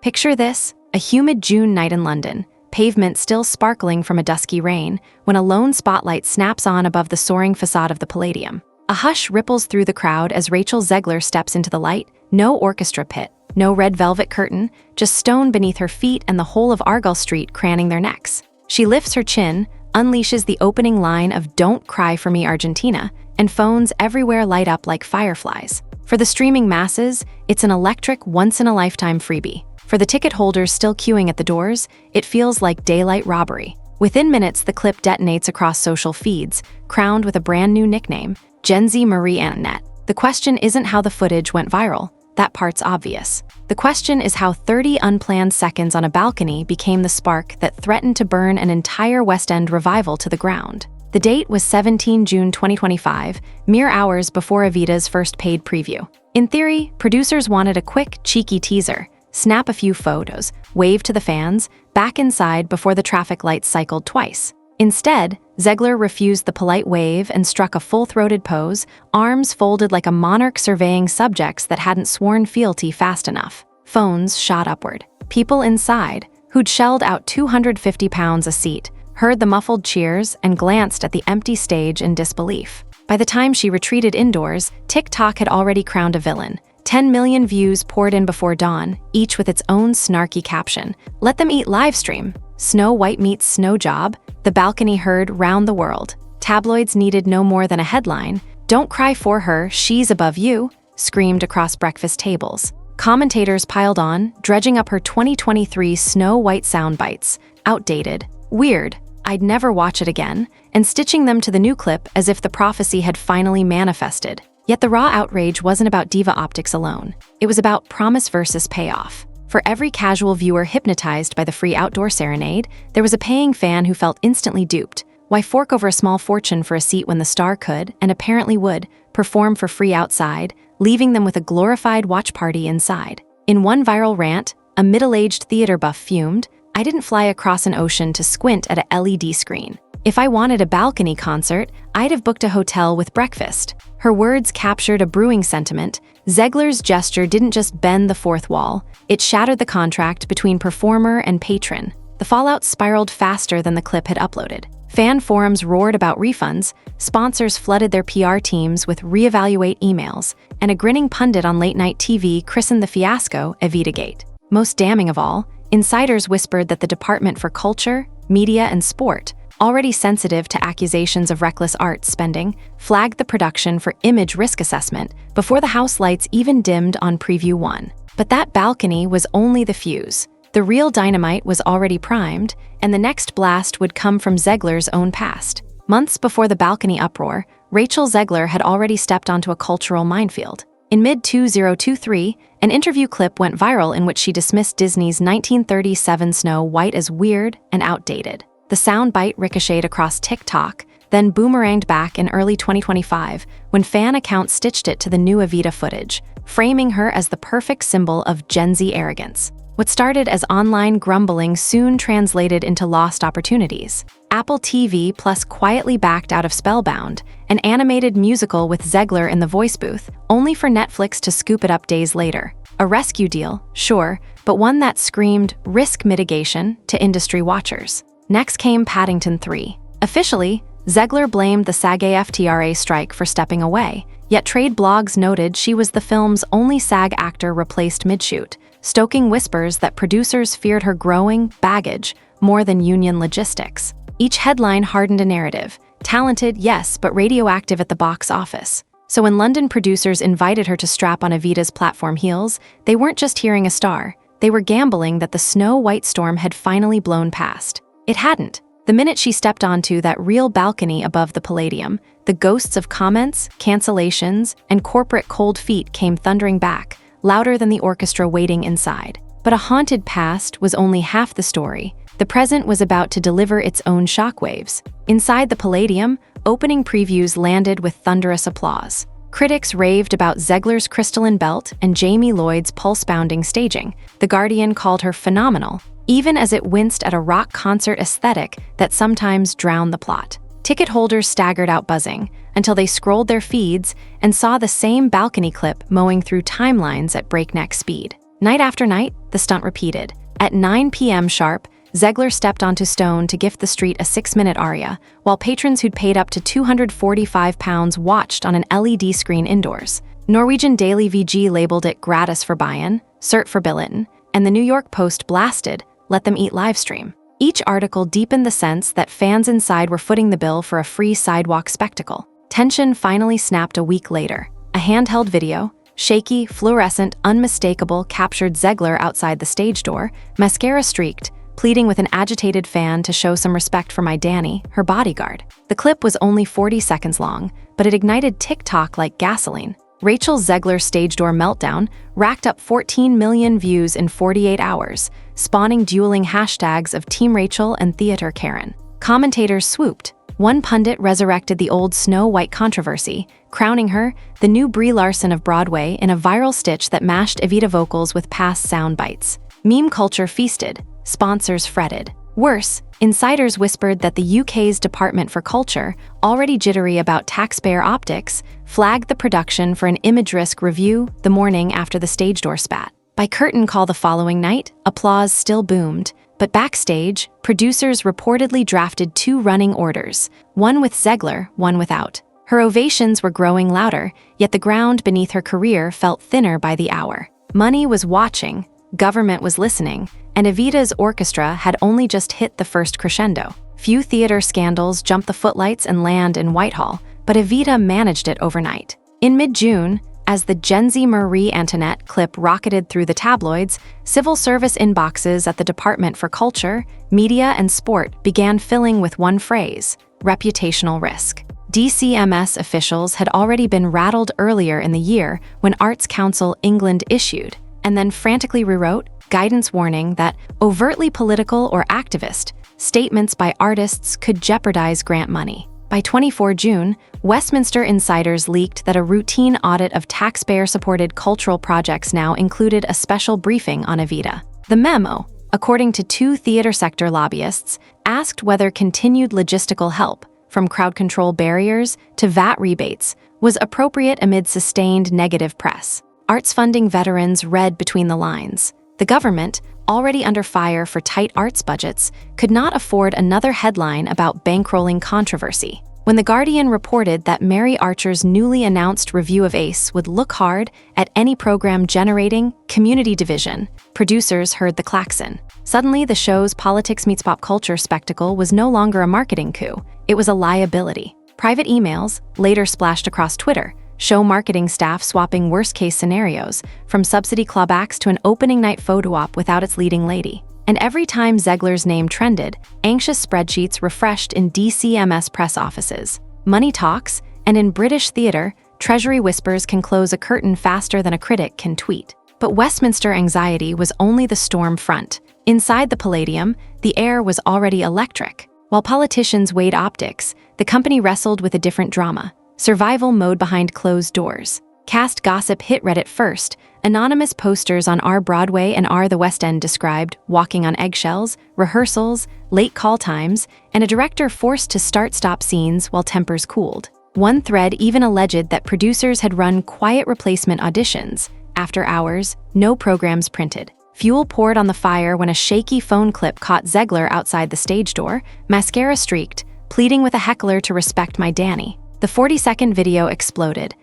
Picture this, a humid June night in London, pavement still sparkling from a dusky rain, when a lone spotlight snaps on above the soaring façade of the Palladium. A hush ripples through the crowd as Rachel Zegler steps into the light, no orchestra pit, no red velvet curtain, just stone beneath her feet and the whole of Argyll Street craning their necks. She lifts her chin, unleashes the opening line of "Don't Cry for Me Argentina," and phones everywhere light up like fireflies. For the streaming masses, it's an electric, once-in-a-lifetime freebie. For the ticket holders still queuing at the doors, it feels like daylight robbery. Within minutes, the clip detonates across social feeds, crowned with a brand new nickname, Gen Z Marie Antoinette. The question isn't how the footage went viral. That part's obvious. The question is how 30 unplanned seconds on a balcony became the spark that threatened to burn an entire West End revival to the ground. The date was 17 June 2025, mere hours before Evita's first paid preview. In theory, producers wanted a quick, cheeky teaser, snap a few photos, wave to the fans, back inside before the traffic lights cycled twice. Instead, Zegler refused the polite wave and struck a full-throated pose, arms folded like a monarch surveying subjects that hadn't sworn fealty fast enough. Phones shot upward. People inside, who'd shelled out £250 a seat, heard the muffled cheers and glanced at the empty stage in disbelief. By the time she retreated indoors, TikTok had already crowned a villain. 10 million views poured in before dawn, each with its own snarky caption. "Let them eat livestream. Snow White meets snow job." The balcony heard round the world. Tabloids needed no more than a headline. "Don't cry for her, she's above you," screamed across breakfast tables. Commentators piled on, dredging up her 2023 Snow White soundbites. Outdated, weird, I'd never watch it again, and stitching them to the new clip as if the prophecy had finally manifested. Yet the raw outrage wasn't about diva optics alone. It was about promise versus payoff. For every casual viewer hypnotized by the free outdoor serenade, there was a paying fan who felt instantly duped. Why fork over a small fortune for a seat when the star could, and apparently would, perform for free outside, leaving them with a glorified watch party inside? In one viral rant, a middle-aged theater buff fumed, "I didn't fly across an ocean to squint at a LED screen. If I wanted a balcony concert, I'd have booked a hotel with breakfast." Her words captured a brewing sentiment. Zegler's gesture didn't just bend the fourth wall, it shattered the contract between performer and patron. The fallout spiraled faster than the clip had uploaded. Fan forums roared about refunds, sponsors flooded their PR teams with reevaluate emails, and a grinning pundit on late-night TV christened the fiasco Evita Gate. Most damning of all, insiders whispered that the Department for Culture, Media and Sport, already sensitive to accusations of reckless art spending, flagged the production for image risk assessment before the house lights even dimmed on Preview 1. But that balcony was only the fuse. The real dynamite was already primed, and the next blast would come from Zegler's own past. Months before the balcony uproar, Rachel Zegler had already stepped onto a cultural minefield. In mid-2023, an interview clip went viral in which she dismissed Disney's 1937 Snow White as weird and outdated. The soundbite ricocheted across TikTok, then boomeranged back in early 2025 when fan accounts stitched it to the new Evita footage, framing her as the perfect symbol of Gen Z arrogance. What started as online grumbling soon translated into lost opportunities. Apple TV Plus quietly backed out of Spellbound, an animated musical with Zegler in the voice booth, only for Netflix to scoop it up days later. A rescue deal, sure, but one that screamed risk mitigation to industry watchers. Next came Paddington 3. Officially, Zegler blamed the SAG-AFTRA strike for stepping away, yet trade blogs noted she was the film's only SAG actor replaced mid-shoot, stoking whispers that producers feared her growing baggage more than union logistics. Each headline hardened a narrative. Talented, yes, but radioactive at the box office. So when London producers invited her to strap on Evita's platform heels, they weren't just hearing a star, they were gambling that the Snow White storm had finally blown past. It hadn't. The minute she stepped onto that real balcony above the Palladium, the ghosts of comments, cancellations, and corporate cold feet came thundering back, louder than the orchestra waiting inside. But a haunted past was only half the story. The present was about to deliver its own shockwaves. Inside the Palladium, opening previews landed with thunderous applause. Critics raved about Zegler's crystalline belt and Jamie Lloyd's pulse-bounding staging. The Guardian called her phenomenal, even as it winced at a rock concert aesthetic that sometimes drowned the plot. Ticket holders staggered out buzzing until they scrolled their feeds and saw the same balcony clip mowing through timelines at breakneck speed. Night after night, the stunt repeated. At 9 p.m. sharp, Zegler stepped onto stone to gift the street a 6-minute aria, while patrons who'd paid up to £245 watched on an LED screen indoors. Norwegian Daily VG labeled it gratis for buy-in, cert for billetten, and the New York Post blasted, let them eat livestream. Each article deepened the sense that fans inside were footing the bill for a free sidewalk spectacle. Tension finally snapped a week later. A handheld video, shaky, fluorescent, unmistakable, captured Zegler outside the stage door, mascara streaked, pleading with an agitated fan to show some respect for my Danny, her bodyguard. The clip was only 40 seconds long, but it ignited TikTok like gasoline. Rachel Zegler's stage door meltdown racked up 14 million views in 48 hours, spawning dueling hashtags of Team Rachel and Theater Karen. Commentators swooped. One pundit resurrected the old Snow White controversy, crowning her the new Brie Larson of Broadway in a viral stitch that mashed Evita vocals with past sound bites. Meme culture feasted. Sponsors fretted. Worse, insiders whispered that the UK's Department for Culture, already jittery about taxpayer optics, flagged the production for an image risk review the morning after the stage door spat. By curtain call the following night, applause still boomed, but backstage, producers reportedly drafted 2 running orders, one with Zegler, one without. Her ovations were growing louder, yet the ground beneath her career felt thinner by the hour. Money was watching, government was listening, and Evita's orchestra had only just hit the first crescendo. Few theater scandals jump the footlights and land in Whitehall, but Evita managed it overnight. In mid-June, as the Gen Z Marie Antoinette clip rocketed through the tabloids, civil service inboxes at the Department for Culture, Media, and Sport began filling with one phrase: reputational risk. DCMS officials had already been rattled earlier in the year when Arts Council England issued, and then frantically rewrote, guidance warning that overtly political or activist statements by artists could jeopardize grant money. By 24 June, Westminster insiders leaked that a routine audit of taxpayer-supported cultural projects now included a special briefing on Evita. The memo, according to 2 theater sector lobbyists, asked whether continued logistical help, from crowd control barriers to VAT rebates, was appropriate amid sustained negative press. Arts funding veterans read between the lines. The government, already under fire for tight arts budgets, could not afford another headline about bankrolling controversy. When The Guardian reported that Mary Archer's newly announced review of Ace would look hard at any program generating community division, producers heard the klaxon. Suddenly, the show's politics meets pop culture spectacle was no longer a marketing coup, it was a liability. Private emails, later splashed across Twitter, show marketing staff swapping worst-case scenarios, from subsidy clawbacks to an opening night photo op without its leading lady. And every time Zegler's name trended, anxious spreadsheets refreshed in DCMS press offices. Money talks, and in British theater, Treasury whispers can close a curtain faster than a critic can tweet. But Westminster anxiety was only the storm front. Inside the Palladium, the air was already electric. While politicians weighed optics, the company wrestled with a different drama. Survival mode behind closed doors. Cast gossip hit Reddit first. Anonymous posters on Our Broadway and Our the West End described walking on eggshells, rehearsals, late call times, and a director forced to start-stop scenes while tempers cooled. One thread even alleged that producers had run quiet replacement auditions. After hours, no programs printed. Fuel poured on the fire when a shaky phone clip caught Zegler outside the stage door, mascara streaked, pleading with a heckler to respect my Danny. The 40-second video exploded.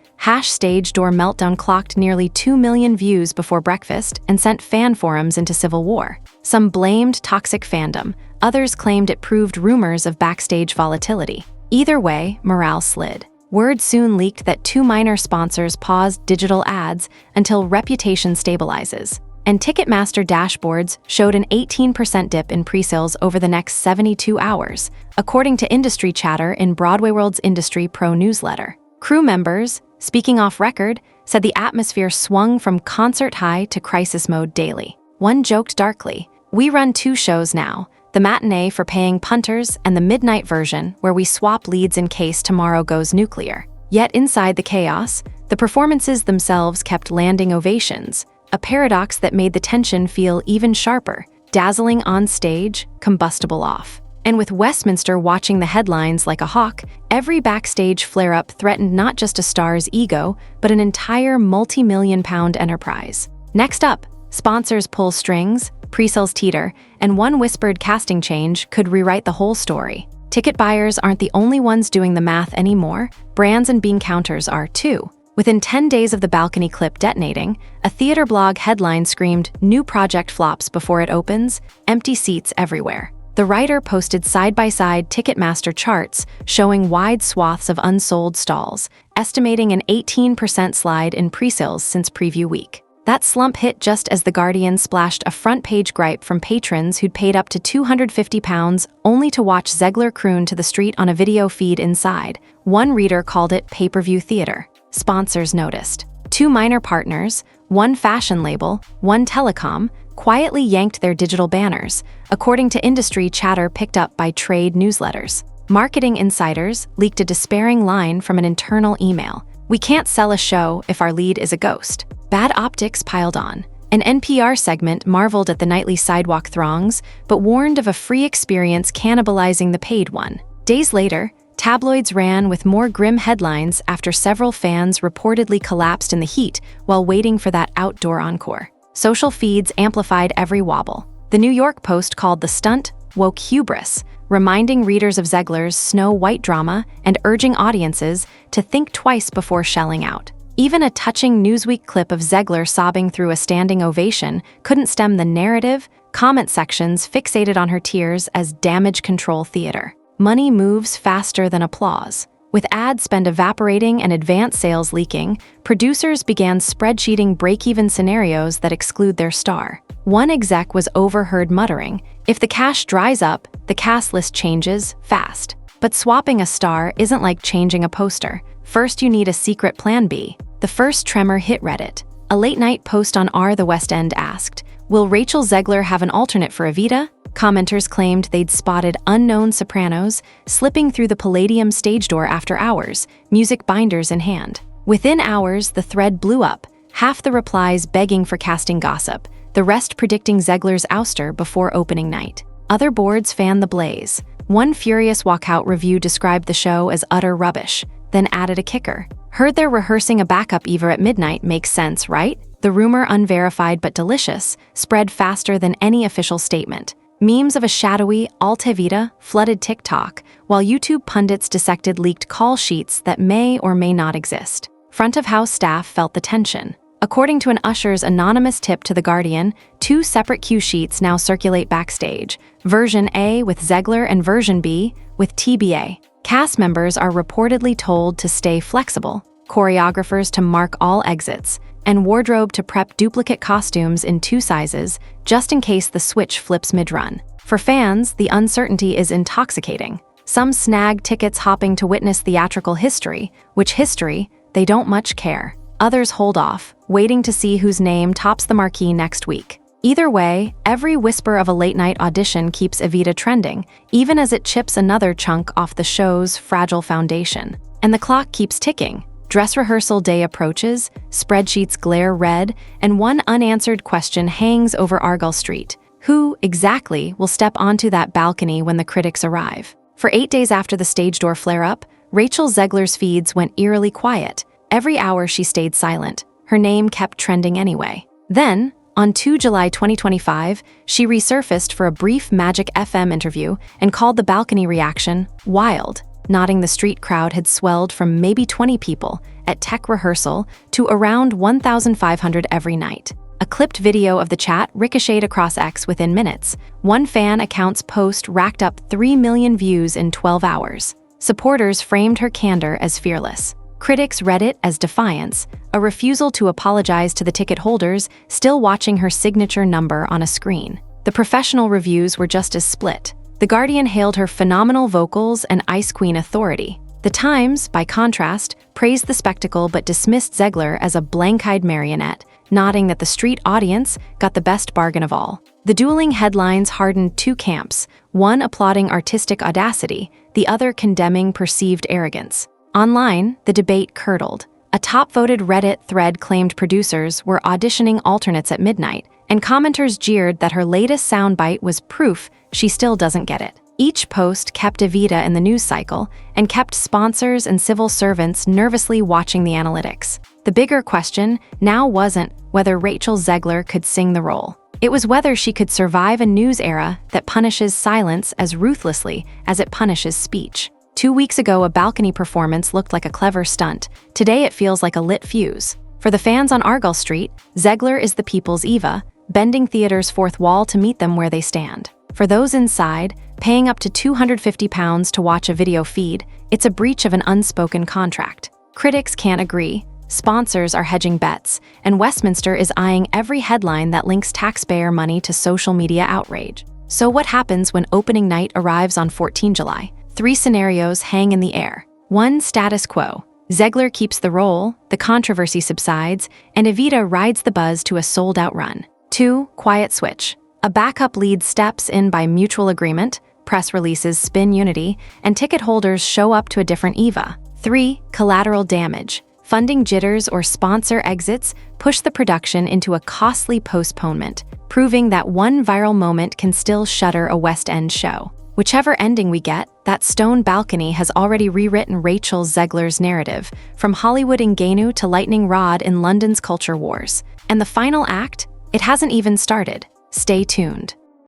Stage door meltdown clocked nearly 2 million views before breakfast and sent fan forums into civil war. Some blamed toxic fandom, others claimed it proved rumors of backstage volatility. Either way, morale slid. Word soon leaked that 2 minor sponsors paused digital ads until reputation stabilizes. And Ticketmaster dashboards showed an 18% dip in presales over the next 72 hours, according to industry chatter in Broadway World's Industry Pro newsletter. Crew members, speaking off record, said the atmosphere swung from concert high to crisis mode daily. One joked darkly, "We run 2 shows now, the matinee for paying punters and the midnight version where we swap leads in case tomorrow goes nuclear." Yet inside the chaos, the performances themselves kept landing ovations, a paradox that made the tension feel even sharper, dazzling on stage, combustible off. And with Westminster watching the headlines like a hawk, every backstage flare-up threatened not just a star's ego, but an entire multi-million-pound enterprise. Next up, Sponsors pull strings, pre-sales teeter, and one whispered casting change could rewrite the whole story. Ticket buyers aren't the only ones doing the math anymore. Brands and bean counters are too. Within 10 days of the balcony clip detonating, a theater blog headline screamed, "New project flops before it opens, empty seats everywhere." The writer posted side-by-side Ticketmaster charts showing wide swaths of unsold stalls, estimating an 18% slide in pre-sales since preview week. That slump hit just as The Guardian splashed a front-page gripe from patrons who'd paid up to £250 only to watch Zegler croon to the street on a video feed inside. One reader called it pay-per-view theater. Sponsors noticed. 2 minor partners, one fashion label, one telecom, quietly yanked their digital banners, according to industry chatter picked up by trade newsletters. Marketing insiders leaked a despairing line from an internal email. "We can't sell a show if our lead is a ghost." Bad optics piled on. An NPR segment marveled at the nightly sidewalk throngs, but warned of a free experience cannibalizing the paid one. Days later, tabloids ran with more grim headlines after several fans reportedly collapsed in the heat while waiting for that outdoor encore. Social feeds amplified every wobble. The New York Post called the stunt woke hubris, reminding readers of Zegler's Snow White drama and urging audiences to think twice before shelling out. Even a touching Newsweek clip of Zegler sobbing through a standing ovation couldn't stem the narrative. Comment sections fixated on her tears as damage control theater. Money moves faster than applause. With ad spend evaporating and advance sales leaking, producers began spreadsheeting break-even scenarios that exclude their star. One exec was overheard muttering, "If the cash dries up, the cast list changes fast." But swapping a star isn't like changing a poster. First, you need a secret plan B. The first tremor hit Reddit. A late-night post on The West End asked, "Will Rachel Zegler have an alternate for Evita?" Commenters claimed they'd spotted unknown sopranos slipping through the Palladium stage door after hours, music binders in hand. Within hours, the thread blew up, half the replies begging for casting gossip, the rest predicting Zegler's ouster before opening night. Other boards fanned the blaze. One furious walkout review described the show as utter rubbish, then added a kicker. "Heard they're rehearsing a backup Eva at midnight, makes sense, right?" The rumor, unverified but delicious, spread faster than any official statement. Memes of a shadowy Evita flooded TikTok, while YouTube pundits dissected leaked call sheets that may or may not exist. Front-of-house staff felt the tension. According to an usher's anonymous tip to The Guardian, 2 separate cue sheets now circulate backstage, version A with Zegler and version B with TBA. Cast members are reportedly told to stay flexible, choreographers to mark all exits, and wardrobe to prep duplicate costumes in 2 sizes, just in case the switch flips mid-run. For fans, the uncertainty is intoxicating. Some snag tickets hopping to witness theatrical history, which history, they don't much care. Others hold off, waiting to see whose name tops the marquee next week. Either way, every whisper of a late-night audition keeps Evita trending, even as it chips another chunk off the show's fragile foundation. And the clock keeps ticking. Dress rehearsal day approaches, spreadsheets glare red, and one unanswered question hangs over Argyll Street. Who, exactly, will step onto that balcony when the critics arrive? For 8 days after the stage door flare-up, Rachel Zegler's feeds went eerily quiet. Every hour she stayed silent. Her name kept trending anyway. Then, on 2 July 2025, she resurfaced for a brief Magic FM interview and called the balcony reaction wild, nodding the street crowd had swelled from maybe 20 people at tech rehearsal to around 1,500 every night. A clipped video of the chat ricocheted across X within minutes. One fan account's post racked up 3 million views in 12 hours. Supporters framed her candor as fearless. Critics read it as defiance, a refusal to apologize to the ticket holders still watching her signature number on a screen. The professional reviews were just as split. The Guardian hailed her phenomenal vocals and Ice Queen authority. The Times, by contrast, praised the spectacle but dismissed Zegler as a blank-eyed marionette, nodding that the street audience got the best bargain of all. The dueling headlines hardened 2 camps, one applauding artistic audacity, the other condemning perceived arrogance. Online, the debate curdled. A top-voted Reddit thread claimed producers were auditioning alternates at midnight, and commenters jeered that her latest soundbite was proof she still doesn't get it. Each post kept Evita in the news cycle and kept sponsors and civil servants nervously watching the analytics. The bigger question now wasn't whether Rachel Zegler could sing the role. It was whether she could survive a news era that punishes silence as ruthlessly as it punishes speech. 2 weeks ago, a balcony performance looked like a clever stunt. Today, it feels like a lit fuse. For the fans on Argyll Street, Zegler is the people's Eva, bending theater's fourth wall to meet them where they stand. For those inside, paying up to £250 to watch a video feed, it's a breach of an unspoken contract. Critics can't agree, sponsors are hedging bets, and Westminster is eyeing every headline that links taxpayer money to social media outrage. So what happens when opening night arrives on 14 July? 3 scenarios hang in the air. 1. Status quo. Zegler keeps the role, the controversy subsides, and Evita rides the buzz to a sold-out run. 2. Quiet switch. A backup lead steps in by mutual agreement, press releases spin unity, and ticket holders show up to a different Eva. 3. Collateral damage. Funding jitters or sponsor exits push the production into a costly postponement, proving that one viral moment can still shutter a West End show. Whichever ending we get, that stone balcony has already rewritten Rachel Zegler's narrative, from Hollywood ingenue to lightning rod in London's culture wars. And the final act? It hasn't even started. Stay tuned.